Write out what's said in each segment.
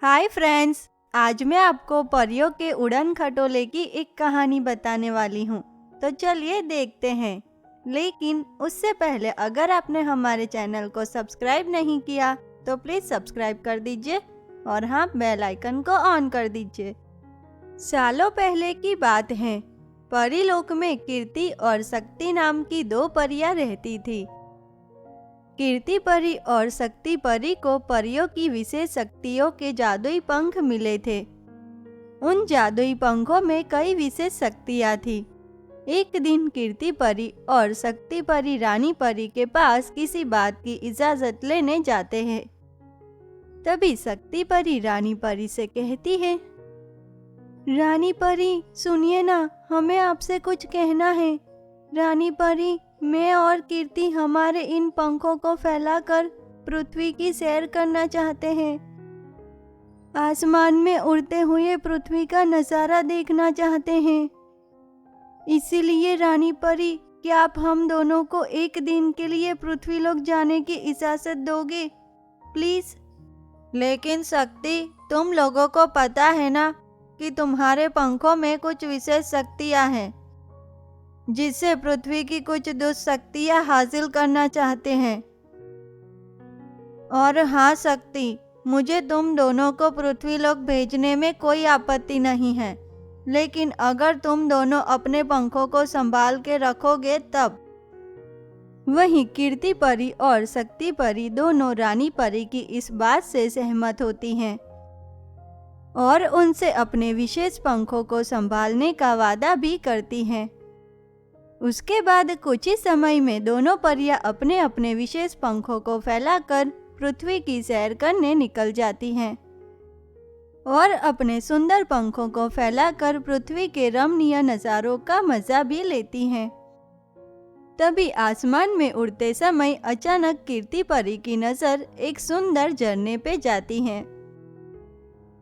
Hi friends, आज मैं आपको परियों के उड़न खटोले की एक कहानी बताने वाली हूँ। तो चलिए देखते हैं। लेकिन उससे पहले अगर आपने हमारे चैनल को सब्सक्राइब नहीं किया तो प्लीज़ सब्सक्राइब कर दीजिए और हाँ, बेल आइकन को ऑन कर दीजिए। सालों पहले की बात है। परीलोक में कीर्ति और शक्ति नाम की दो परियां रहती थी। कीर्ति परी और शक्ति परी को परियों की विशेष शक्तियों के जादुई पंख मिले थे। उन जादुई पंखों में कई विशेष शक्तियां थी। एक दिन कीर्ति परी और शक्ति परी रानी परी के पास किसी बात की इजाजत लेने जाते हैं। तभी शक्ति परी रानी परी से कहती है, रानी परी सुनिए ना, हमें आपसे कुछ कहना है। रानी परी, मैं और कीर्ति हमारे इन पंखों को फैलाकर पृथ्वी की सैर करना चाहते हैं। आसमान में उड़ते हुए पृथ्वी का नज़ारा देखना चाहते हैं। इसीलिए रानी परी, क्या आप हम दोनों को एक दिन के लिए पृथ्वी लोक जाने की इजाज़त दोगे प्लीज़? लेकिन शक्ति, तुम लोगों को पता है ना कि तुम्हारे पंखों में कुछ विशेष शक्तियां हैं जिससे पृथ्वी की कुछ दुष्शक्तियां हासिल करना चाहते हैं। और हाँ शक्ति, मुझे तुम दोनों को पृथ्वी लोक भेजने में कोई आपत्ति नहीं है, लेकिन अगर तुम दोनों अपने पंखों को संभाल के रखोगे तब। वहीं कीर्ति परी और शक्ति परी दोनों रानी परी की इस बात से सहमत होती हैं और उनसे अपने विशेष पंखों को संभालने का वादा भी करती हैं। उसके बाद कुछ ही समय में दोनों परियां अपने अपने विशेष पंखों को फैलाकर पृथ्वी की सैर करने निकल जाती हैं और अपने सुंदर पंखों को फैलाकर पृथ्वी के रमणीय नज़ारों का मजा भी लेती हैं। तभी आसमान में उड़ते समय अचानक कीर्ति परी की नज़र एक सुंदर झरने पे जाती है।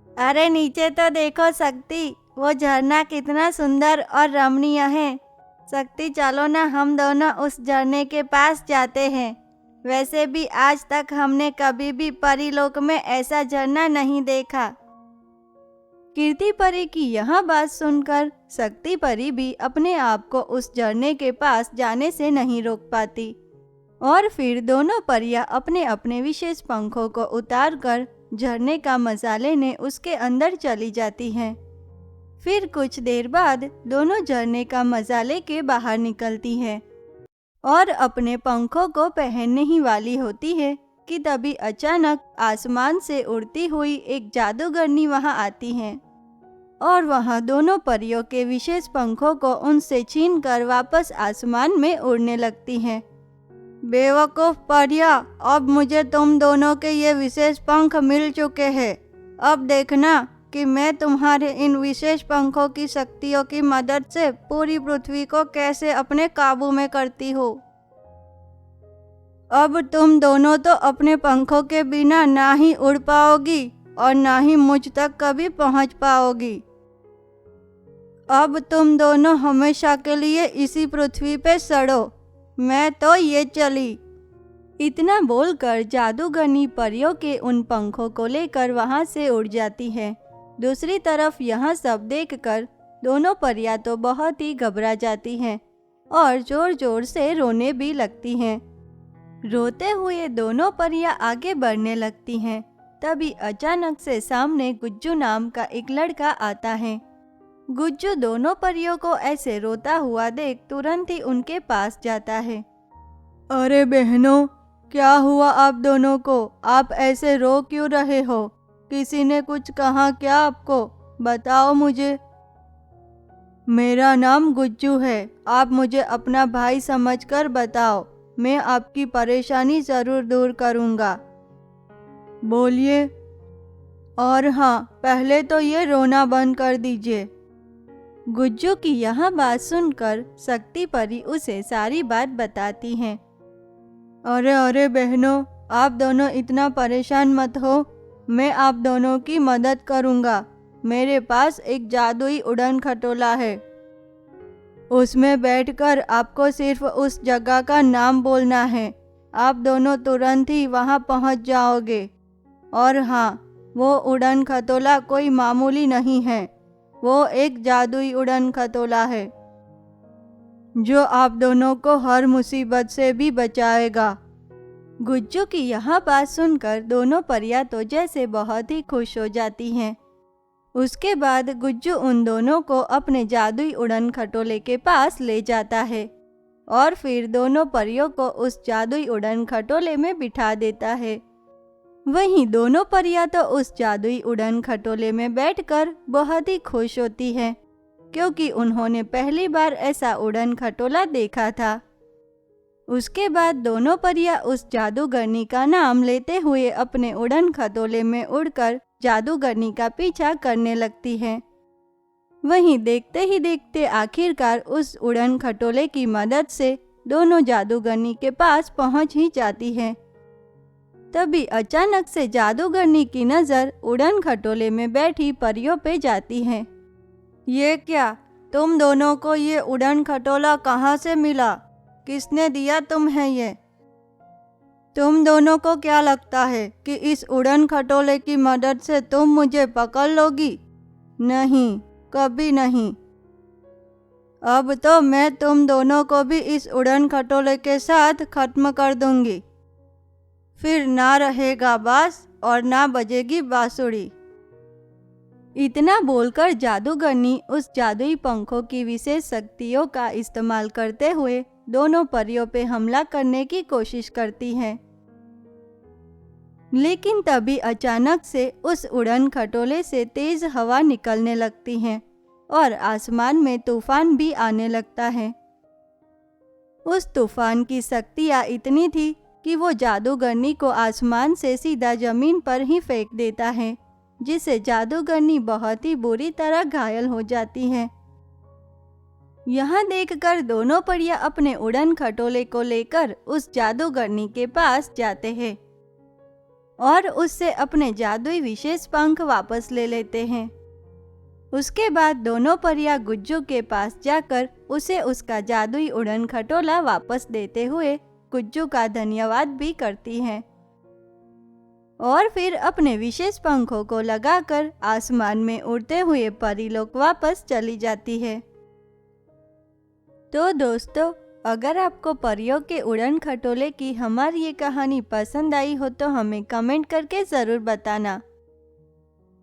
अरे नीचे तो देखो शक्ति, वो झरना कितना सुंदर और रमणीय है। शक्ति, चलो ना हम दोनों उस झरने के पास जाते हैं। वैसे भी आज तक हमने कभी भी परीलोक में ऐसा झरना नहीं देखा। कीर्ति परी की यह बात सुनकर शक्ति परी भी अपने आप को उस झरने के पास जाने से नहीं रोक पाती और फिर दोनों परियां अपने अपने विशेष पंखों को उतारकर झरने का मजा लेने उसके अंदर चली जाती हैं। फिर कुछ देर बाद दोनों झरने का मजा लेके बाहर निकलती है और अपने पंखों को पहनने ही वाली होती है कि तभी अचानक आसमान से उड़ती हुई एक जादूगरनी वहां आती है और वहां दोनों परियों के विशेष पंखों को उनसे छीनकर वापस आसमान में उड़ने लगती हैं। बेवकूफ़ परियां, अब मुझे तुम दोनों के ये विशेष पंख मिल चुके हैं। अब देखना कि मैं तुम्हारे इन विशेष पंखों की शक्तियों की मदद से पूरी पृथ्वी को कैसे अपने काबू में करती हूँ। अब तुम दोनों तो अपने पंखों के बिना ना ही उड़ पाओगी और ना ही मुझ तक कभी पहुँच पाओगी। अब तुम दोनों हमेशा के लिए इसी पृथ्वी पे सड़ो। मैं तो ये चली। इतना बोलकर जादूगरनी परियों के उन पंखों को लेकर वहां से उड़ जाती है। दूसरी तरफ यह सब देखकर दोनों परियां तो बहुत ही घबरा जाती हैं और जोर जोर से रोने भी लगती हैं। रोते हुए दोनों परियां आगे बढ़ने लगती हैं। तभी अचानक से सामने गुज्जू नाम का एक लड़का आता है। गुज्जू दोनों परियों को ऐसे रोता हुआ देख तुरंत ही उनके पास जाता है। अरे बहनों, क्या हुआ आप दोनों को? आप ऐसे रो क्यों रहे हो? किसी ने कुछ कहा क्या आपको? बताओ मुझे। मेरा नाम गुज्जू है। आप मुझे अपना भाई समझकर बताओ, मैं आपकी परेशानी ज़रूर दूर करूँगा। बोलिए। और हाँ, पहले तो ये रोना बंद कर दीजिए। गुज्जू की यह बात सुनकर शक्ति परी उसे सारी बात बताती हैं। अरे अरे बहनों, आप दोनों इतना परेशान मत हो। मैं आप दोनों की मदद करूँगा। मेरे पास एक जादुई उड़न खटोला है। उसमें बैठकर आपको सिर्फ उस जगह का नाम बोलना है। आप दोनों तुरंत ही वहाँ पहुँच जाओगे। और हाँ, वो उड़न खटोला कोई मामूली नहीं है, वो एक जादुई उड़न खटोला है जो आप दोनों को हर मुसीबत से भी बचाएगा। गुज्जू की यह बात सुनकर दोनों परियां तो जैसे बहुत ही खुश हो जाती हैं। उसके बाद गुज्जू उन दोनों को अपने जादुई उड़न खटोले के पास ले जाता है और फिर दोनों परियों को उस जादुई उड़न खटोले में बिठा देता है। वहीं दोनों परियां तो उस जादुई उड़न खटोले में बैठकर बहुत ही खुश होती हैं, क्योंकि उन्होंने पहली बार ऐसा उड़न खटोला देखा था। उसके बाद दोनों परियां उस जादूगरनी का नाम लेते हुए अपने उड़न खटोले में उड़कर जादूगरनी का पीछा करने लगती हैं। वहीं देखते ही देखते आखिरकार उस उड़न खटोले की मदद से दोनों जादूगरनी के पास पहुंच ही जाती हैं। तभी अचानक से जादूगरनी की नज़र उड़न खटोले में बैठी परियों पे जाती है। ये क्या, तुम दोनों को ये उड़न खटोला कहाँ से मिला? किसने दिया तुम्हें ये? तुम दोनों को क्या लगता है कि इस उड़न खटोले की मदद से तुम मुझे पकड़ लोगी? नहीं, कभी नहीं। अब तो मैं तुम दोनों को भी इस उड़न खटोले के साथ खत्म कर दूंगी। फिर ना रहेगा बांस और ना बजेगी बांसुरी। इतना बोलकर जादूगरनी उस जादुई पंखों की विशेष शक्तियों का इस्तेमाल करते हुए दोनों परियों पे हमला करने की कोशिश करती है। लेकिन तभी अचानक से उस उड़न खटोले से तेज हवा निकलने लगती है और आसमान में तूफान भी आने लगता है। उस तूफान की शक्तियाँ इतनी थी कि वो जादूगरनी को आसमान से सीधा जमीन पर ही फेंक देता है, जिससे जादूगरनी बहुत ही बुरी तरह घायल हो जाती है। यहाँ देखकर दोनों परियां अपने उड़न खटोले को लेकर उस जादूगरनी के पास जाते हैं और उससे अपने जादुई विशेष पंख वापस ले लेते हैं। उसके बाद दोनों परियां गुज्जू के पास जाकर उसे उसका जादुई उड़न खटोला वापस देते हुए गुज्जू का धन्यवाद भी करती हैं और फिर अपने विशेष पंखों को लगाकर आसमान में उड़ते हुए परीलोक वापस चली जाती है। तो दोस्तों, अगर आपको परियों के उड़न खटोले की हमारी ये कहानी पसंद आई हो तो हमें कमेंट करके ज़रूर बताना।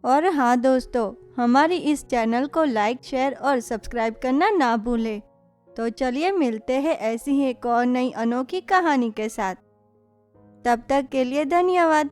और हाँ दोस्तों, हमारी इस चैनल को लाइक, शेयर और सब्सक्राइब करना ना भूलें। तो चलिए मिलते हैं ऐसी ही एक और नई अनोखी कहानी के साथ। तब तक के लिए धन्यवाद।